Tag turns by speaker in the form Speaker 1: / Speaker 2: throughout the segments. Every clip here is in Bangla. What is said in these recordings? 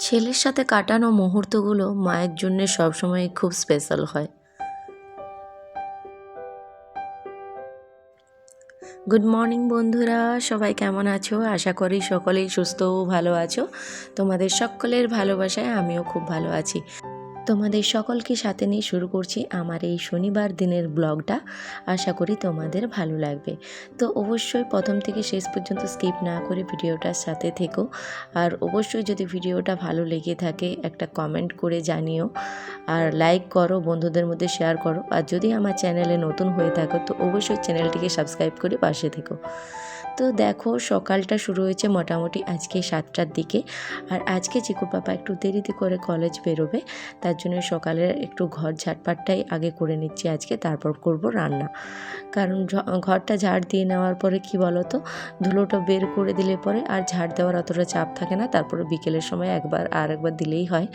Speaker 1: ছেলের সাথে কাটানো মুহূর্তগুলো মায়ের জন্য সবসময় খুব স্পেশাল হয়। গুড মর্নিং বন্ধুরা, সবাই কেমন আছো? আশা করি সকলেই সুস্থ ও ভালো আছো। তোমাদের সকলের ভালোবাসায় আমিও খুব ভালো আছি। তোমাদের সকলকে সাথে নিয়ে শুরু করছি আমার এই শনিবার দিনের ব্লগটা। আশা করি তোমাদের ভালো লাগবে। তো অবশ্যই প্রথম থেকে শেষ পর্যন্ত স্কিপ না করে ভিডিওটার সাথে থেকো। আর অবশ্যই যদি ভিডিওটা ভালো লেগে থাকে একটা কমেন্ট করে জানিও, আর লাইক করো, বন্ধুদের মধ্যে শেয়ার করো। আর যদি আমার চ্যানেলে নতুন হয়ে থাকো তো অবশ্যই চ্যানেলটিকে সাবস্ক্রাইব করে পাশে থেকো। তো দেখো, সকালটা শুরু হয়েছে মোটামুটি আজকে 7টার দিকে। আর আজকে চিকু পাপা একটু দেরিতে করে কলেজ বেরোবে, তার জন্য সকালের একটু ঘর ঝাড়পাটটাই আগে করে নিচ্ছি আজকে, তারপর করব রান্না। কারণ ঘরটা ঝাড় দিয়ে নেওয়ার পরে কি বলো তো, ধুলোটা বের করে দিলে পরে আর ঝাড় দেওয়ার অতটা চাপ থাকে না। তারপরে বিকেলের সময় একবার দিলেই হয়,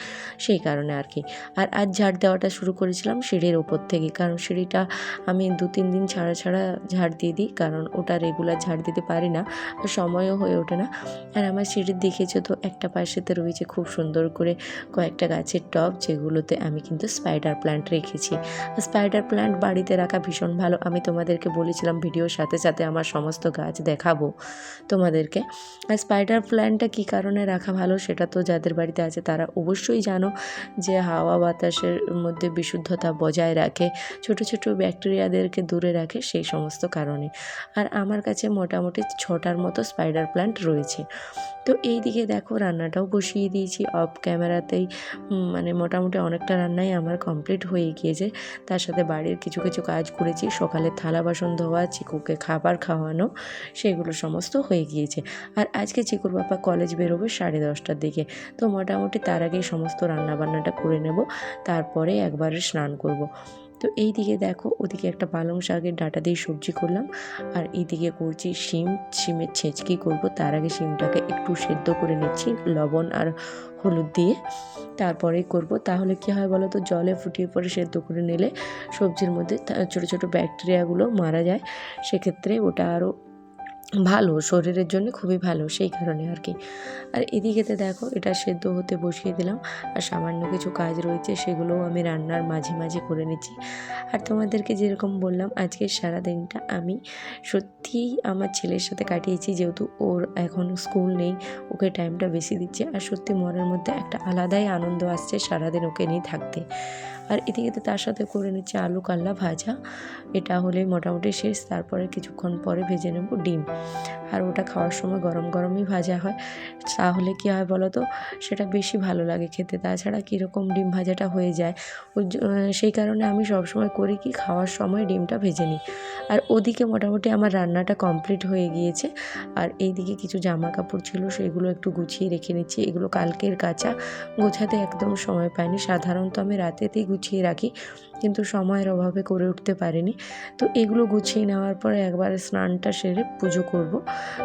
Speaker 1: সেই কারণে আর কি। আর আজ ঝাড় দেওয়াটা শুরু করেছিলাম সিঁড়ির ওপর থেকে, কারণ সিঁড়িটা আমি 2-3 দিন ছাড়া ঝাড় দিয়ে দিই, কারণ ওটা রেগুলার ঝাড় দিতে পারি না, আর সময়ও হয়ে ওঠে না। আর আমার সিঁড়ির দেখেছো তো, একটা পাশেতে রয়েছে খুব সুন্দর করে কয়েকটা গাছের টব, যেগুলোতে আমি কিন্তু স্পাইডার প্ল্যান্ট রেখেছি। স্পাইডার প্ল্যান্ট বাড়িতে রাখা ভীষণ ভালো। আমি তোমাদেরকে বলেছিলাম ভিডিওর সাথে সাথে আমার সমস্ত গাছ দেখাবো তোমাদেরকে। আর স্পাইডার প্ল্যান্টটা কী কারণে রাখা ভালো সেটা তো যাদের বাড়িতে আছে তারা অবশ্যই জানো, যে হাওয়া বাতাসের মধ্যে বিশুদ্ধতা বজায় রাখে, ছোট ছোট ব্যাকটেরিয়াদেরকে দূরে রাখে, সেই সমস্ত কারণে। আর আমার কাছে মোটামুটি 6টার মতো স্পাইডার প্ল্যান্ট রয়েছে। তো এই দিকে দেখো, রান্নাটাও বসিয়ে দিয়েছি অফ ক্যামেরাতেই। মানে মোটামুটি অনেকটা রান্নাই আমার কমপ্লিট হয়ে গিয়েছে। তার সাথে বাড়ির কিছু কিছু কাজ করেছি, সকালে থালা বাসন ধোয়া, চিকুকে খাবার খাওয়ানো, সেগুলো সমস্ত হয়ে গিয়েছে। আর আজকে চিকুর বাবা কলেজ বেরোবে 10:30টার দিকে। তো মোটামুটি তার আগেই সমস্ত রান্নাবান্নাটা করে নেব, তারপরে একবারে স্নান করব। তো এই দিকে দেখো, ওদিকে একটা পালং শাকের ডাঁটা দিয়ে সবজি করলাম, আর এইদিকে করছি শিমের ছেঁচকি করব। তার আগে শিমটাকে একটু সেদ্ধ করে নিচ্ছি লবণ আর হলুদ দিয়ে, তারপরেই করব। তাহলে কি হয় বলো তো, জলে ফুটিয়ে পরে সেদ্ধ করে নিলে সবজির মধ্যে ছোটো ছোটো ব্যাকটেরিয়াগুলো মারা যায়, সেক্ষেত্রে ওটা আরও ভালো, শরীরের জন্য খুবই ভালো, সেই কারণে আর কি। আর এদিকেতে দেখো, এটা সেদ্ধ হতে বসিয়ে দিলাম, আর সামান্য কিছু কাজ রয়েছে সেগুলোও আমি রান্নার মাঝে মাঝে করে নিচ্ছি। আর তোমাদেরকে যেরকম বললাম, আজকের সারাদিনটা আমি সত্যিই আমার ছেলের সাথে কাটিয়েছি, যেহেতু ওর এখন স্কুল নেই, ওকে টাইমটা বেশি দিচ্ছে। আর সত্যি মনের মধ্যে একটা আলাদাই আনন্দ আসছে সারাদিন ওকে নিয়ে থাকতে। আর এদিকে তার সাথে করে নিচ্ছে আলু কাল্লা ভাজা, এটা হলেই মোটামুটি শেষ। তারপরে কিছুক্ষণ পরে ভেজে নেব ডিম, আর ওটা খাওয়ার সময় গরম গরমই ভাজা হয়, তাহলে কী হয় বলো তো, সেটা বেশি ভালো লাগে খেতে। তাছাড়া কীরকম ডিম ভাজাটা হয়ে যায়, সেই কারণে আমি সবসময় করি কি, খাওয়ার সময় ডিমটা ভেজে নিই। আর ওদিকে মোটামুটি আমার রান্নাটা কমপ্লিট হয়ে গিয়েছে। আর এইদিকে কিছু জামা কাপড় ছিল, সেগুলো একটু গুছিয়ে রেখে নিচ্ছি। এগুলো কালকের কাচা, গোছাতে একদম সময় পাইনি। সাধারণত আমি রাতেতেই গুছিয়ে রাখি, কিন্তু সময়ের অভাবে করে উঠতে পারিনি। তো এগুলো গুছিয়ে নেওয়ার পরে একবারে স্নানটা সেরে পুজো করব,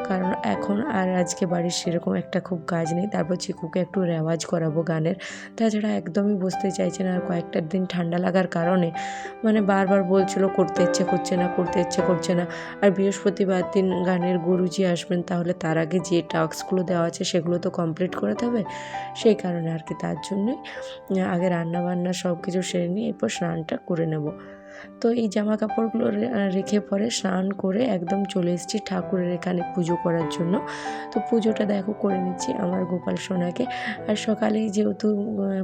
Speaker 1: কারণ এখন আর আজকে বাড়ির সেরকম একটা খুব কাজ নেই। তারপর চিকুকে একটু রেওয়াজ করাবো গানের। তাছাড়া একদমই বসতে চাইছে না, আর কয়েকটা দিন ঠান্ডা লাগার কারণে মানে বারবার বলছিল করতে ইচ্ছে করছে না, করতে ইচ্ছে করছে না। আর বৃহস্পতিবার দিন গানের গুরুজি আসবেন, তাহলে তার আগে যে টাস্কগুলো দেওয়া আছে সেগুলো তো কমপ্লিট করতে হবে, সেই কারণে আর কি। তার জন্যই আগে রান্নাবান্না সব কিছু সেরে নিয়ে এরপর স্নানটা করে নেব। তো এই জামা কাপড়গুলো রেখে পরে স্নান করে একদম চলে এসেছি ঠাকুরের এখানে পুজো করার জন্য। তো পুজোটা দেখো করে নিচ্ছি আমার গোপাল সোনাকে। আর সকালেই যেহেতু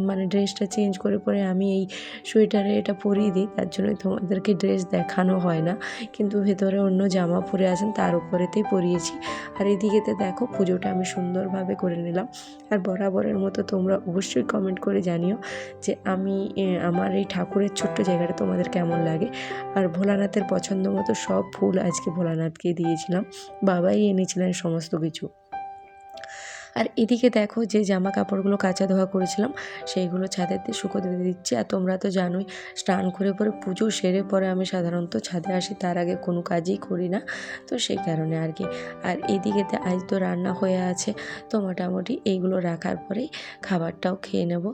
Speaker 1: মানে ড্রেসটা চেঞ্জ করে পরে আমি এই সোয়েটারে এটা পরিয়ে দিই, তার জন্যই তোমাদেরকে ড্রেস দেখানো হয় না, কিন্তু ভেতরে অন্য জামা পরে আছেন, তার উপরেতেই পরিয়েছি। আর এদিকেতে দেখো, পুজোটা আমি সুন্দরভাবে করে নিলাম। আর বরাবরের মতো তোমরা অবশ্যই কমেন্ট করে জানিও যে আমি আমার এই ঠাকুরের ছোট্ট জায়গাটা তোমাদের কেমন লাগে। আর ভোলানাথের পছন্দ মতো সব ফুল আজকে ভোলানাথকে দিয়েছিলাম, বাবাই এনেছিলেন সমস্ত কিছু। আর এদিকে দেখো, যে জামা কাপড়গুলো কাচা ধোয়া করেছিলাম সেইগুলো ছাদেতে শুকোতে দিচ্ছি। আর তোমরা তো জানোই, স্নান করে পরে পুজো সেরে পরে আমি সাধারণত ছাদে আসি, তার আগে কোনো কাজই করি না, তো সেই কারণে আর কি। আর এদিকেতে আজ তো রান্না হয়ে আছে, তো মোটামুটি এইগুলো রাখার পরেই খাবারটাও খেয়ে নেব।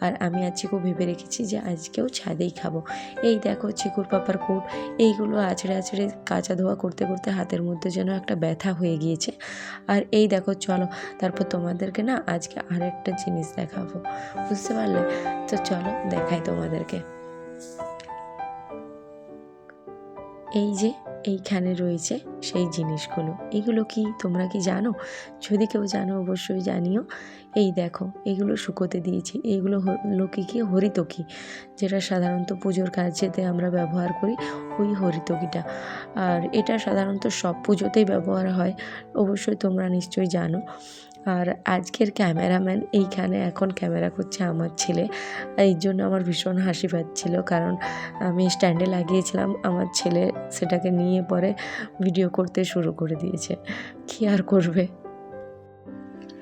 Speaker 1: আর আমি আর চিকু ভেবে রেখেছি যে আজকেও ছাদেই খাবো। এই দেখো, চিকুর পাপার কোট, এইগুলো আছড়ে আছড়ে কাচা ধোয়া করতে করতে হাতের মধ্যে যেন একটা ব্যথা হয়ে গিয়েছে। আর এই দেখো, চলো তারপর তোমাদেরকে না আজকে আরেকটা জিনিস দেখাবো, বুঝতে পারলে? তো চলো দেখাই তোমাদেরকে। এই যে এইখানে রয়েছে সেই জিনিসগুলো, এগুলো কি তোমরা কি জানো? যদি কেউ জানো অবশ্যই জানিও। এই দেখো, এগুলো শুকোতে দিয়েছি। এইগুলো হলো কি হরিতকি, যেটা সাধারণত পুজোর কাজেতে আমরা ব্যবহার করি, ওই হরিতকিটা। আর এটা সাধারণত সব পুজোতেই ব্যবহার হয়, অবশ্যই তোমরা নিশ্চয়ই জানো। আর আজকের ক্যামেরাম্যান এইখানে এখন ক্যামেরা করছে আমার ছেলে, এই জন্য আমার ভীষণ হাসি পাচ্ছিল, কারণ আমি স্ট্যান্ডে লাগিয়েছিলাম, আমার ছেলে সেটাকে নিয়ে পরে ভিডিও করতে শুরু করে দিয়েছে। কি আর করবে।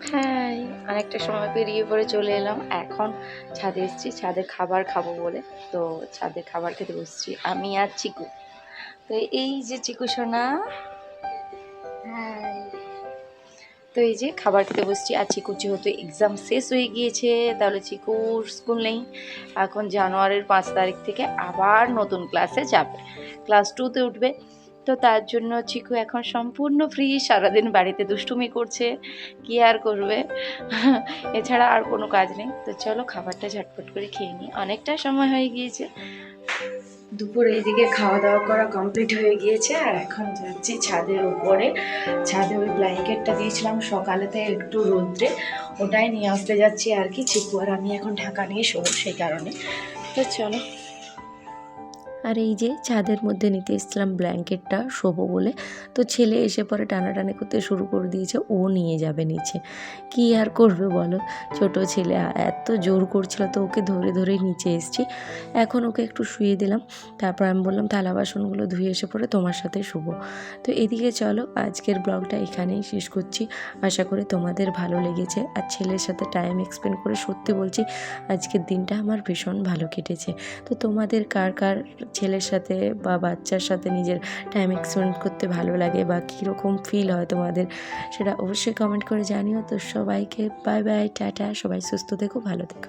Speaker 2: হ্যাঁ, অনেকটা সময় পেরিয়ে পরে চলে এলাম। এখন ছাদে এসেছি, ছাদে খাবার খাবো বলে। তো ছাদে খাবার খেতে বসছি আমি আর চিকু। তো এই যে চিকু সোনা, হ্যাঁ, তো এই যে খাবার খেতে বসছি। আর চিকুর যেহেতু এক্সাম শেষ হয়ে গিয়েছে, তাহলে চিকুর স্কুল নেই। এখন জানুয়ারির 5 তারিখ থেকে আবার নতুন ক্লাসে যাবে, ক্লাস 2-তে উঠবে। তো তার জন্য চিকু এখন সম্পূর্ণ ফ্রি, সারাদিন বাড়িতে দুষ্টুমি করছে, কি আর করবে। এছাড়া আর কোনো কাজ নেই। তো চলো খাবারটা ঝটপট করে খেয়ে নিই, অনেকটা সময় হয়ে গিয়েছে। দুপুরে এইদিকে খাওয়া দাওয়া করা কমপ্লিট হয়ে গিয়েছে, আর এখন যাচ্ছি ছাদের উপরে। ছাদে ওই ব্ল্যাঙ্কেটটা দিয়েছিলাম সকালেতে একটু রোদ্রে, ওটাই নিয়ে আসতে যাচ্ছি আর কি। চিকু আর আমি এখন ঢাকা নিয়ে শোবো সেই কারণে। তো চলো।
Speaker 1: আর এই যে ছাদের মধ্যে নিতে এসেছিলাম ব্ল্যাঙ্কেটটা শোবো বলে, তো ছেলে এসে পরে টানাটানি করতে শুরু করে দিয়েছে, ও নিয়ে যাবে নিচে। কি আর করবে বলো, ছোট ছেলে এত জোর করছিল, তো ওকে ধরে ধরে নিচে এসেছি। এখন ওকে একটু শুয়ে দিলাম, তারপর আমি বললাম থালা বাসনগুলো ধুয়ে এসে পরে তোমার সাথে শুবো। তো এদিকে চলো, আজকের ব্লগটা এখানেই শেষ করছি। আশা করি তোমাদের ভালো লেগেছে। আর ছেলের সাথে টাইম এক্সপেন্ড করে সত্যি বলছি আজকের দিনটা আমার ভীষণ ভালো কেটেছে। তো তোমাদের কার কার ছেলের সাথে বা বাচ্চার সাথে নিজের টাইম এক্সপেন্ড করতে ভালো লাগে, বা কীরকম ফিল হয় তোমাদের, সেটা অবশ্যই কমেন্ট করে জানিও। তো সবাইকে বাই বাই, টাটা, সবাই সুস্থ থেকো, ভালো থেকো।